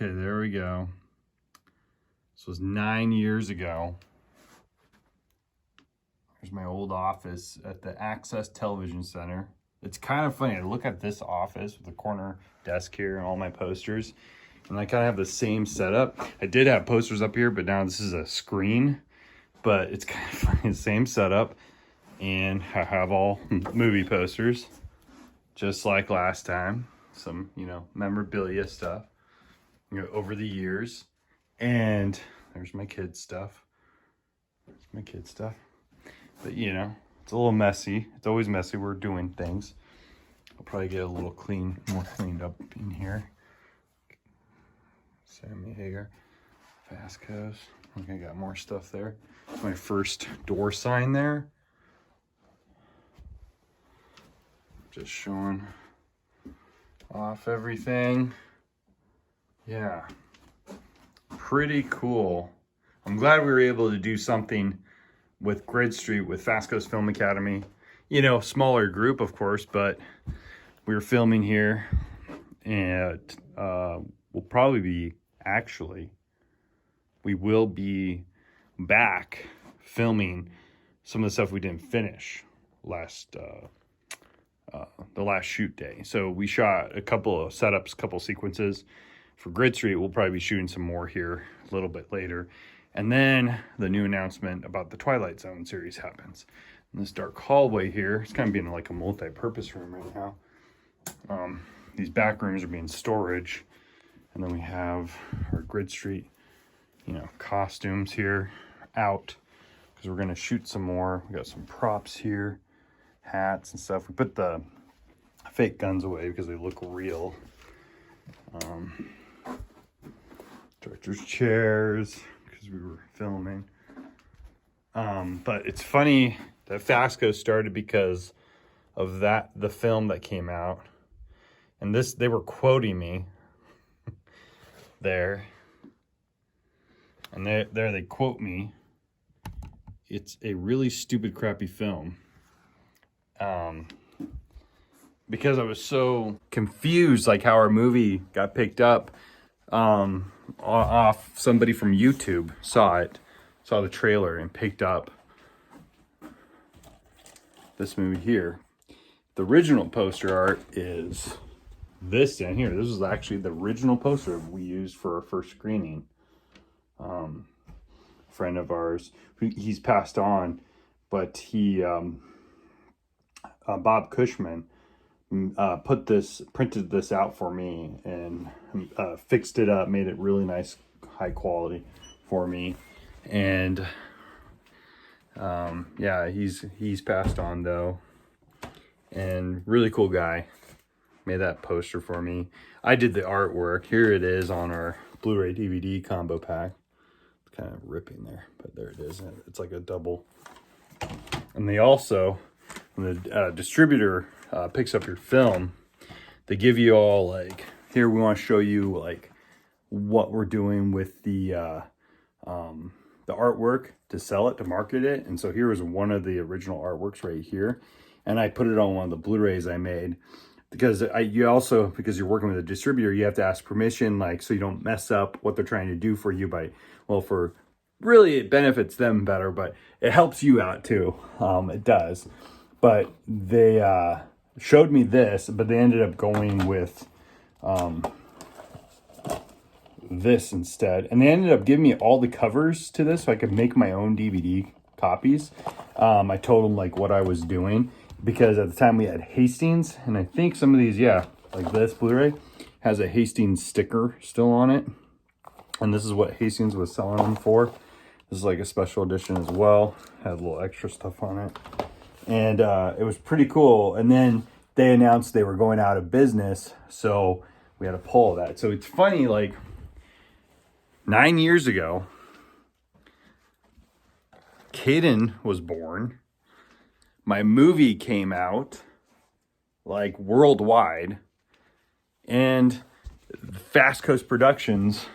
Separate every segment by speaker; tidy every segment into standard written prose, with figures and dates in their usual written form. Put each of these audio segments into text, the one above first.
Speaker 1: Okay, there we go. This was 9 years ago. There's my old office at the Access Television Center. It's kind of funny. I look at this office with the corner desk here and all my posters, and I kind of have the same setup. I did have posters up here, but now this is a screen. But it's kind of funny, the same setup, and I have all movie posters, just like last time. Some, memorabilia stuff, over the years. And there's my kids' stuff. But, it's a little messy. It's always messy. We're doing things. I'll probably get a little more cleaned up in here. Sammy Hagar, FastCoast. Okay, got more stuff there. My first door sign there. Just showing off everything. Yeah, pretty cool. I'm glad we were able to do something with Grid Street with FastCoast Film Academy. Smaller group, of course, but we were filming here, and we will be back filming some of the stuff we didn't finish the last shoot day. So we shot a couple of setups, couple sequences for Grid Street. We'll probably be shooting some more here a little bit later. And then the new announcement about the Twilight Zone series happens. In this dark hallway here, it's kind of being like a multi-purpose room right now. These back rooms are being storage. And then we have our Grid Street, costumes here out, because we're going to shoot some more. We got some props here, hats and stuff. We put the fake guns away because they look real. Director's chairs, because we were filming. But it's funny that FastCoast started because of the film that came out. And they were quoting me there. And they quote me. It's a really stupid, crappy film. Because I was so confused, like how our movie got picked up off somebody from YouTube saw the trailer and picked up this movie here. The original poster art is this down here. This was actually the original poster we used for our first screening. Friend of ours, he's passed on, but he Bob Cushman printed this out for me and fixed it up, made it really nice, high quality for me. And yeah, he's passed on though, and really cool guy. Made that poster for me. I did the artwork. Here it is on our Blu-ray DVD combo pack. It's kind of ripping there, but there it is. It's like a double. And they also, when the distributor picks up your film, they give you all like, here we want to show you like what we're doing with the artwork to sell it, to market it. And so here is one of the original artworks right here, and I put it on one of the Blu-rays I made. Because because you're working with a distributor, you have to ask permission, like, so you don't mess up what they're trying to do for you really it benefits them better, but it helps you out too. It does. But they showed me this, but they ended up going with this instead. And they ended up giving me all the covers to this so I could make my own DVD copies. I told them like what I was doing. Because at the time we had Hastings, and I think some of these, like this Blu-ray has a Hastings sticker still on it. And this is what Hastings was selling them for. This is like a special edition as well. Had a little extra stuff on it. And it was pretty cool. And then they announced they were going out of business, so we had to pull that. So it's funny, like 9 years ago, Caden was born. My movie came out like worldwide, and FastCoast Productions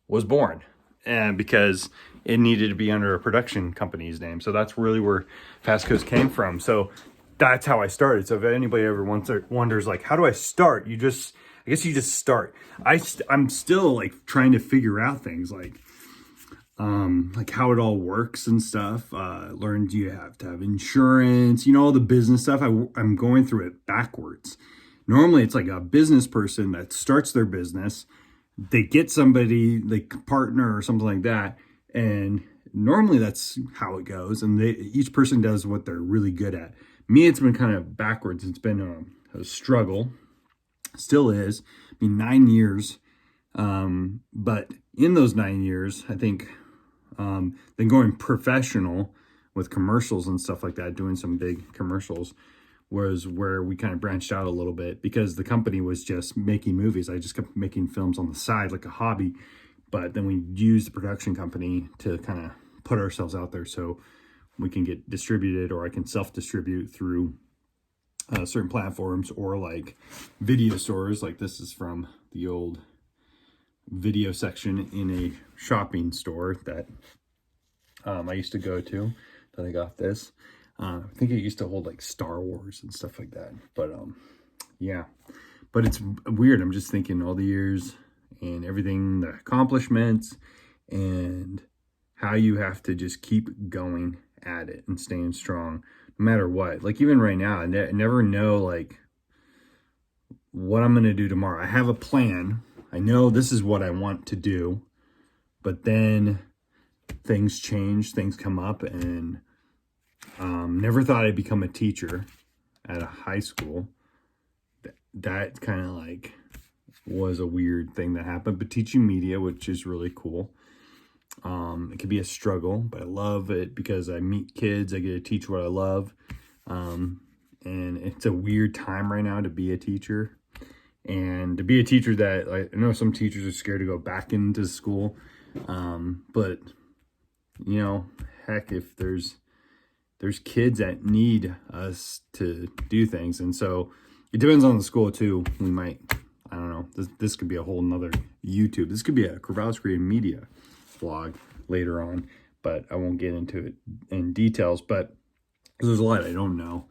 Speaker 1: was born, and because it needed to be under a production company's name. So that's really where FastCoast came from. So that's how I started. So if anybody ever wonders like, how do I start? You just I guess you just start. I'm still like trying to figure out things like how it all works and stuff. Learned you have to have insurance, all the business stuff. I'm going through it backwards. Normally it's like a business person that starts their business, they get somebody like partner or something like that, and normally that's how it goes, and each person does what they're really good at. Me, it's been kind of backwards. It's been a struggle, still is. 9 years, but in those 9 years, I think then going professional with commercials and stuff like that, doing some big commercials, was where we kind of branched out a little bit, because the company was just making movies. I just kept making films on the side like a hobby, but then we used the production company to kind of put ourselves out there so we can get distributed, or I can self-distribute through certain platforms, or like video stores. Like this is from the old video section in a shopping store that I used to go to, that I got this. I think it used to hold like Star Wars and stuff like that. But yeah, but it's weird. I'm just thinking all the years and everything, the accomplishments, and how you have to just keep going at it and staying strong no matter what. Like even right now, I never know like what I'm going to do tomorrow. I have a plan. I know this is what I want to do, but then things change, things come up, and never thought I'd become a teacher at a high school. That kind of like was a weird thing that happened, but teaching media, which is really cool. It can be a struggle, but I love it because I meet kids, I get to teach what I love. And it's a weird time right now to be a teacher, and to be a teacher that I know some teachers are scared to go back into school. But heck, if there's kids that need us to do things. And so it depends on the school too. We might, I don't know, this could be a whole nother YouTube. This could be a Corvallis Creative Media vlog later on, but I won't get into it in details. But there's a lot I don't know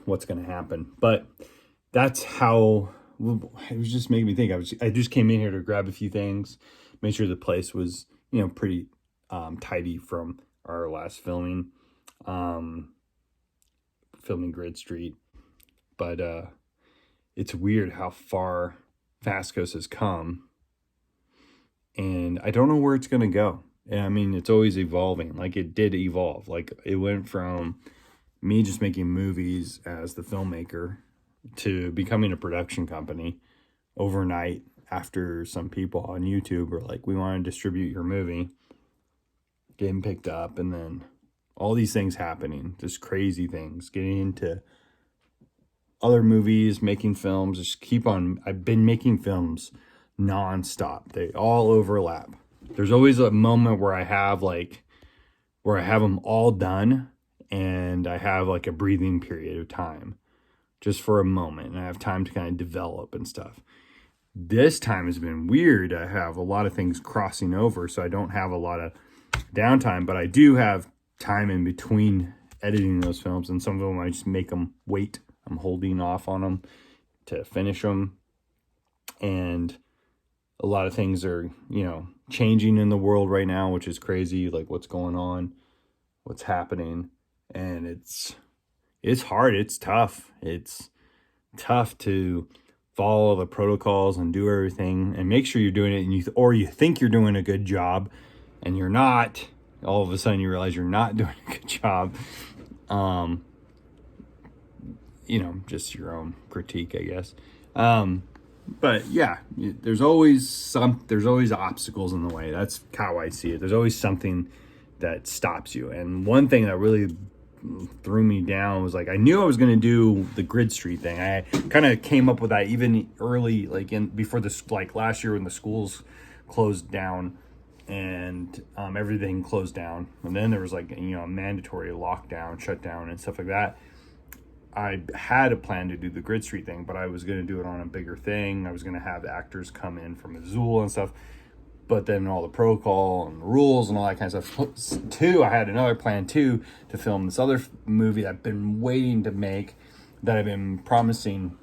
Speaker 1: what's going to happen. But that's how it was just making me think. I just came in here to grab a few things, make sure the place was pretty tidy from our last filming Grid Street. But it's weird how far FastCoast has come, and I don't know where it's gonna go. I mean, it's always evolving. Like it did evolve. Like it went from me just making movies as the filmmaker to becoming a production company overnight, after some people on YouTube were like, we want to distribute your movie, getting picked up, and then all these things happening, just crazy things, getting into other movies, making films, just keep on. I've been making films nonstop. They all overlap. There's always a moment where I have them all done, and I have like a breathing period of time just for a moment, and I have time to kind of develop and stuff. This time has been weird. I have a lot of things crossing over, so I don't have a lot of downtime, but I do have time in between editing those films, and some of them I just make them wait. I'm holding off on them to finish them, and a lot of things are changing in the world right now, which is crazy, like what's going on, what's happening, and it's hard. It's tough to follow the protocols and do everything and make sure you're doing it, and you think you're doing a good job and you're not. All of a sudden you realize you're not doing a good job. Just your own critique, I guess. But yeah, there's always obstacles in the way. That's how I see it. There's always something that stops you. And one thing that really threw me down was like, I knew I was going to do the Grid Street thing. I kind of came up with that even early, before this, like last year when the schools closed down and everything closed down. And then there was a mandatory lockdown, shutdown and stuff like that. I had a plan to do the Grid Street thing, but I was going to do it on a bigger thing. I was going to have actors come in from Azul and stuff. But then all the protocol and the rules and all that kind of stuff. I had another plan to film this other movie that I've been waiting to make, that I've been promising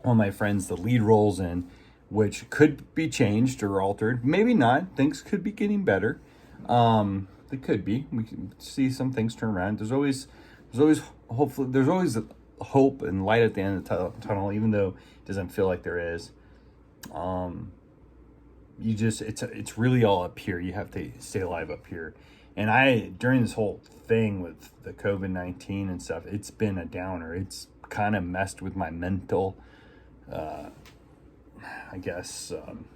Speaker 1: one of my friends the lead roles in, which could be changed or altered. Maybe not. Things could be getting better. They could be. We can see some things turn around. Hopefully, there's always hope and light at the end of the tunnel, even though it doesn't feel like there is. It's really all up here. You have to stay alive up here. And during this whole thing with the COVID-19 and stuff, it's been a downer. It's kind of messed with my mental,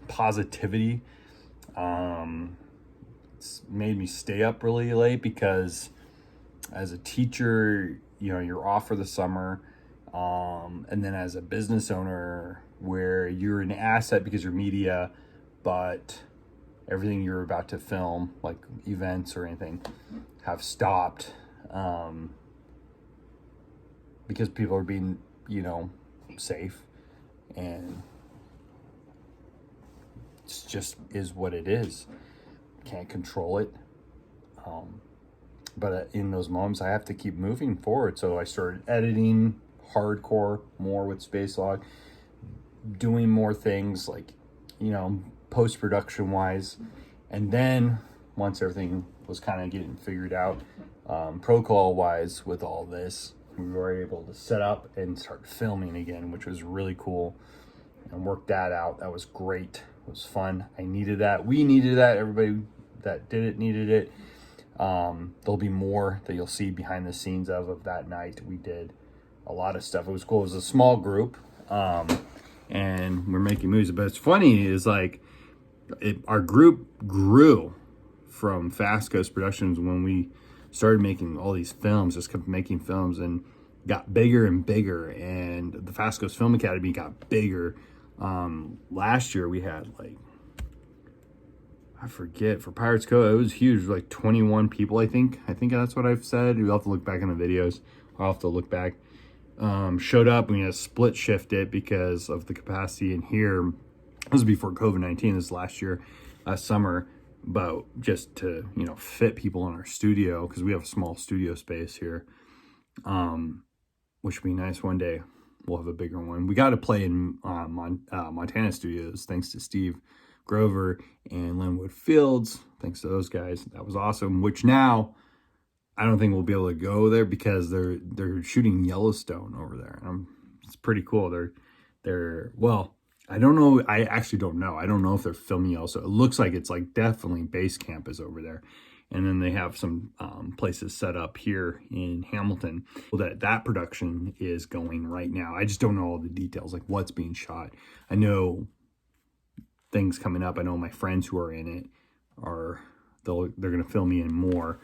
Speaker 1: positivity. It's made me stay up really late because as a teacher, you're off for the summer. And then as a business owner, where you're an asset because you're media, but everything you're about to film, like events or anything, have stopped because people are being, safe, and it's just is what it is. Can't control it. But in those moments, I have to keep moving forward. So I started editing hardcore more with Space Log, doing more things like, post-production wise. And then once everything was kind of getting figured out, protocol wise with all this, we were able to set up and start filming again, which was really cool, and work that out. That was great. It was fun. I needed that. We needed that. Everybody that did it needed it. There'll be more that you'll see behind the scenes of that night. We did a lot of stuff. It was cool. It was a small group, and we're making movies. But it's funny is like our group grew from FastCoast Productions when we started making all these films. Just kept making films and got bigger and bigger. And the FastCoast Film Academy got bigger. Last year we had I forget, for Pirates Cove, it was huge, like 21 people, I think that's what I've said. You'll have to look back in the videos. I'll have to look back. Showed up, and we had to split shift it because of the capacity in here. This was before COVID-19, this last summer, but just to, fit people in our studio, because we have a small studio space here, which would be nice one day. We'll have a bigger one. We got to play in Montana studios, thanks to Steve Grover and Linwood Fields. Thanks to those guys. That was awesome, which now I don't think we'll be able to go there because they're shooting Yellowstone over there. It's pretty cool. Well, I don't know. I actually don't know. I don't know if they're filming Yellowstone. It looks like it's like definitely base camp is over there. And then they have some places set up here in Hamilton that production is going right now. I just don't know all the details, like what's being shot. I know things coming up. I know my friends who are in it they're going to fill me in more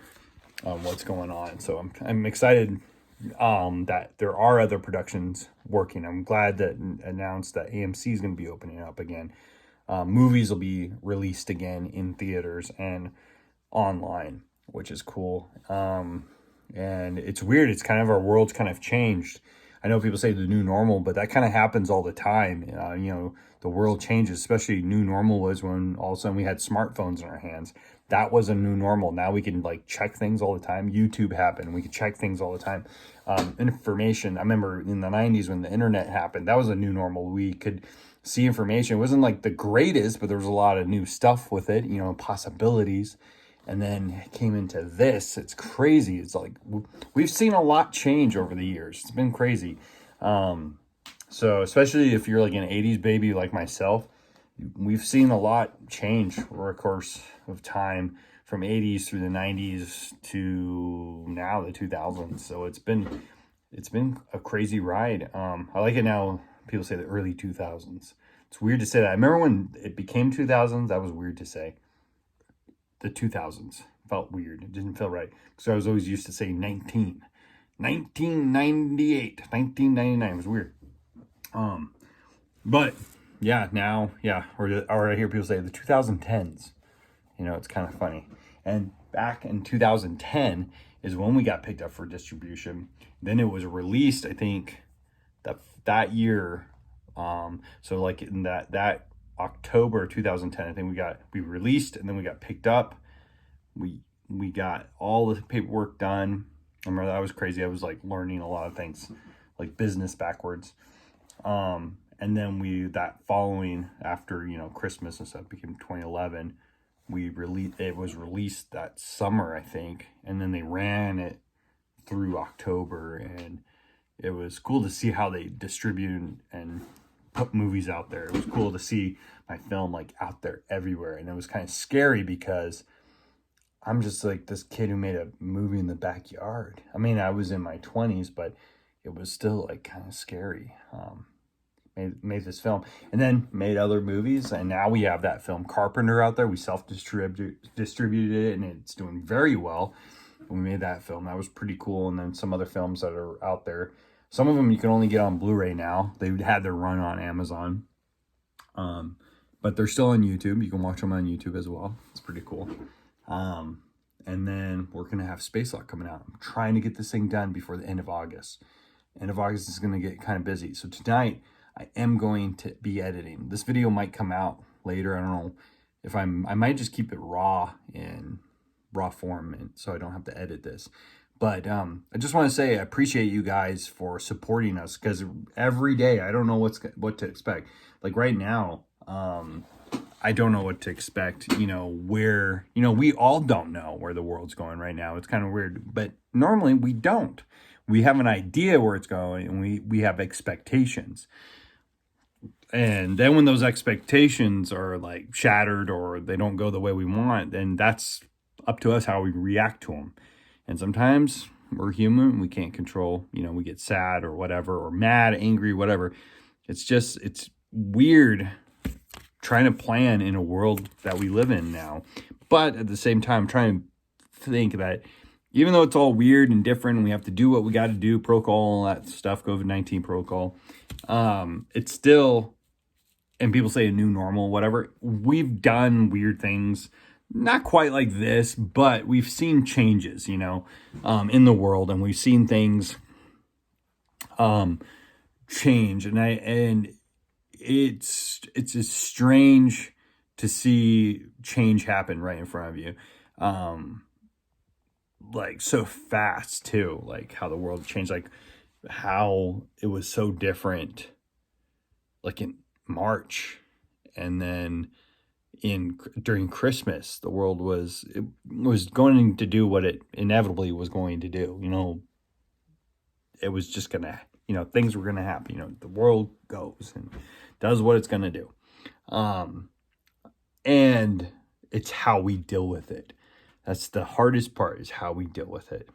Speaker 1: on what's going on. So I'm excited that there are other productions working. I'm glad that announced that AMC is going to be opening up again. Movies will be released again in theaters and online, which is cool. And it's weird. It's kind of, our world's kind of changed. I know people say the new normal, but that kind of happens all the time. The world changes, especially new normal was when all of a sudden we had smartphones in our hands. That was a new normal. Now we can check things all the time. YouTube happened. We could check things all the time. Information. I remember in the 90s when the internet happened, that was a new normal. We could see information. It wasn't the greatest, but there was a lot of new stuff with it, possibilities. And then it came into this. It's crazy. It's we've seen a lot change over the years. It's been crazy. So especially if you're an 80s baby like myself, we've seen a lot change over the course of time, from 80s through the 90s to now the 2000s. So it's been a crazy ride. I like it now. People say the early 2000s. It's weird to say that. I remember when it became 2000s, that was weird to say. The 2000s felt weird. It didn't feel right. So I was always used to saying 1998, 1999. It was weird. But yeah, now, yeah. Or I hear people say the 2010s. It's kind of funny. And back in 2010 is when we got picked up for distribution. Then it was released, I think, that year. So in that October 2010, I think we released, and then we got picked up. We got all the paperwork done. I remember that was crazy. I was learning a lot of things, like business backwards. And And then that following, after, Christmas and stuff, became 2011. It was released that summer, I think. And then they ran it through October, and it was cool to see how they distribute and put movies out there. It was cool to see my film like out there everywhere. And it was kind of scary because I'm just like this kid who made a movie in the backyard. I mean, I was in my 20s, but it was still like kind of scary. Made this film and then made other movies, and now we have that film Carpenter out there. We distributed it, and it's doing very well. We made that film. That was pretty cool. And then some other films that are out there. Some of them you can only get on Blu-ray now. They had their run on Amazon. But they're still on YouTube. You can watch them on YouTube as well. It's pretty cool. And then we're going to have Space Lock coming out. I'm trying to get this thing done before the end of August. End of August is going to get kind of busy. So tonight I am going to be editing. This video might come out later. I don't know if I might just keep it raw in raw form, and so I don't have to edit this. But I just want to say I appreciate you guys for supporting us, because every day I don't know what to expect. Like right now, I don't know what to expect. Where we all don't know where the world's going right now. It's kind of weird, but normally we don't. We have an idea where it's going, and we have expectations. And then when those expectations are like shattered or they don't go the way we want, then that's up to us how we react to them. And sometimes we're human. We can't control, we get sad or whatever, or mad, angry, whatever. It's weird trying to plan in a world that we live in now. But at the same time, I'm trying to think that even though it's all weird and different, and we have to do what we got to do, protocol, all that stuff, COVID-19 protocol, it's still, and people say a new normal, whatever. We've done weird things. Not quite like this, but we've seen changes, in the world, and we've seen things change, and it's just strange to see change happen right in front of you, like so fast too, like how the world changed, like how it was so different, like in March, and then during Christmas, the world was going to do what it inevitably was going to do. It was just gonna, things were gonna happen. The world goes and does what it's gonna do, and it's how we deal with it. That's the hardest part, is how we deal with it.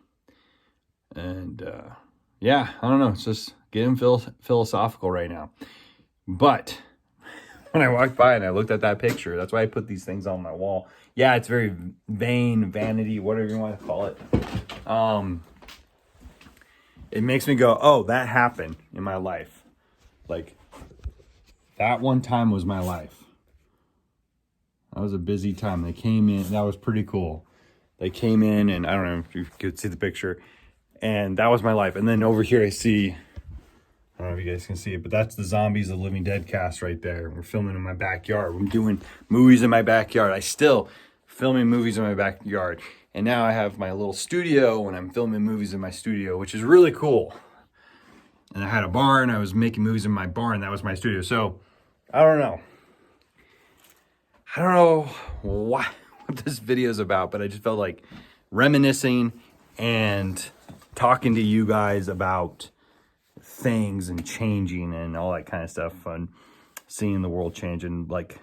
Speaker 1: And yeah, I don't know. It's just getting philosophical right now, but. When I walked by and I looked at that picture, that's why I put these things on my wall. Yeah, it's very vanity, whatever you want to call it. It makes me go, oh, that happened in my life. Like, that one time was my life. That was a busy time. They came in. That was pretty cool. They came in, and I don't know if you could see the picture. And that was my life. And then over here I see... I don't know if you guys can see it, but that's the Zombies of the Living Dead cast right there. We're filming in my backyard. I'm doing movies in my backyard. I still filming movies in my backyard. And now I have my little studio, and I'm filming movies in my studio, which is really cool. And I had a barn. I was making movies in my barn. That was my studio. So, I don't know. I don't know what this video is about, but I just felt like reminiscing and talking to you guys about things and changing and all that kind of stuff, and seeing the world change and like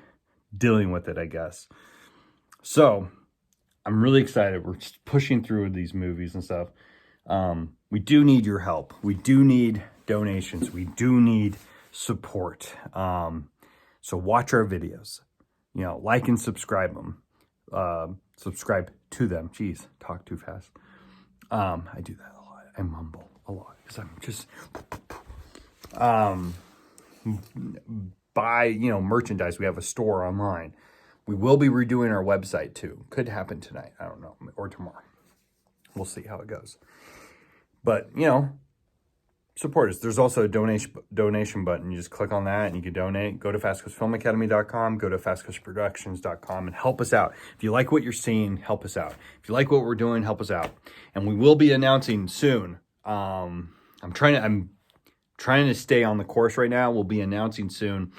Speaker 1: dealing with it, I guess. So I'm really excited. We're just pushing through these movies and stuff. We do need your help. We do need donations. We do need support. So watch our videos, like and subscribe them, subscribe to them. Jeez, talk too fast. I do that a lot. I mumble a lot because I'm just buy merchandise. We have a store online. We will be redoing our website too. Could happen tonight, I don't know, or tomorrow. We'll see how it goes. But support us. There's also a donation button. You just click on that and you can donate. Go to FastCoastFilmAcademy.com, go to FastCoastProductions.com, and help us out. If you like what you're seeing, help us out. If you like what we're doing, help us out. And we will be announcing soon. I'm trying to stay on the course right now. We'll be announcing soon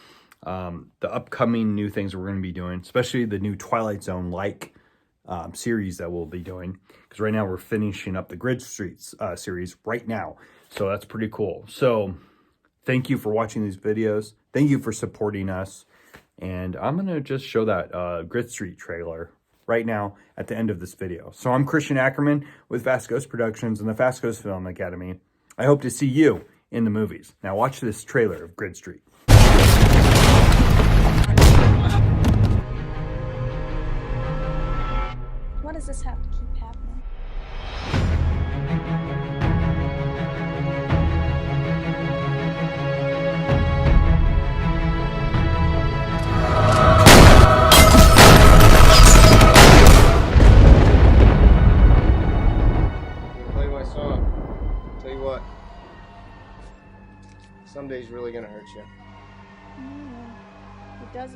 Speaker 1: the upcoming new things we're going to be doing, especially the new Twilight Zone series that we'll be doing, because right now we're finishing up the Grid Streets series right now, so that's pretty cool. So thank you for watching these videos. Thank you for supporting us, and I'm gonna just show that Grid Street trailer right now at the end of this video. So I'm Christian Ackerman with FastCoast Productions and the FastCoast Film Academy. I hope to see you in the movies. Now watch this trailer of Grid Street.
Speaker 2: Why does this have to keep happening?
Speaker 3: I'm gonna play my song. Tell you what, someday's really gonna hurt you.
Speaker 2: He does.